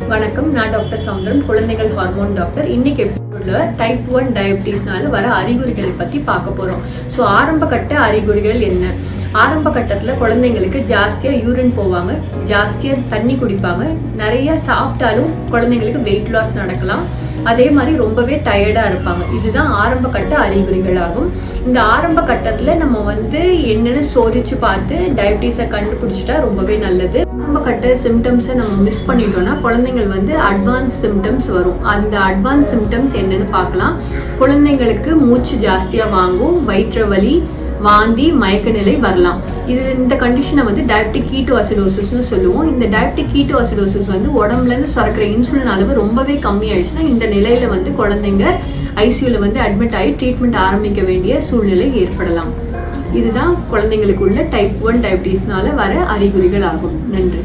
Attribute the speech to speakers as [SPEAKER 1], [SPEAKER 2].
[SPEAKER 1] வணக்கம், நான் டாக்டர் சௌந்தரம், குழந்தைகள் ஹார்மோன் டாக்டர். இன்னைக்கு எபிசோட்ல டைப் 1 டயபிட்டிஸ்னால வர அறிகுறிகளை பத்தி பார்க்க போறோம். ஸோ ஆரம்ப கட்ட அறிகுறிகள் என்ன? ஆரம்ப கட்டத்துல குழந்தைங்களுக்கு ஜாஸ்தியா யூரின் போவாங்க, ஜாஸ்தியா தண்ணி குடிப்பாங்க, நிறைய சாப்பிட்டாலும் குழந்தைங்களுக்கு வெயிட் லாஸ் நடக்கலாம். அதே மாதிரி ரொம்பவே டயர்டா இருப்பாங்க. இதுதான் ஆரம்ப கட்ட அறிகுறிகள் ஆகும். இந்த ஆரம்ப கட்டத்துல நம்ம என்னன்னு சோதிச்சு பார்த்து டயபிட்டிஸை கண்டுபிடிச்சிட்டா ரொம்பவே நல்லது. ஆரம்ப கட்ட சிம்டம்ஸை நம்ம மிஸ் பண்ணிட்டோம்னா குழந்தைங்கள் அட்வான்ஸ் சிம்டம்ஸ் வரும். அந்த அட்வான்ஸ் சிம்டம்ஸ் என்னன்னு பார்க்கலாம். குழந்தைங்களுக்கு மூச்சு ஜாஸ்தியா வாங்கும், வயிற்று வலி, வாந்தி, மயக்க நிலை வரலாம். இந்த கண்டிஷனை டயபெட்டிக் கீட்டோஅசிடோசிஸ்னு சொல்லுவோம். இந்த டயபெட்டிக் கீட்டோஅசிடோசிஸ் உடம்புல இருந்து சுரக்கிற இன்சுலின் அளவு ரொம்பவே கம்மி ஆயிடுச்சுன்னா இந்த நிலையில குழந்தைங்க ஐசியூல அட்மிட் ஆகி ட்ரீட்மெண்ட் ஆரம்பிக்க வேண்டிய சூழ்நிலை ஏற்படலாம். இதுதான் குழந்தைங்களுக்கு உள்ள டைப் 1 டயபிட்டிஸ்னால வர அறிகுறிகள் ஆகும். நன்றி.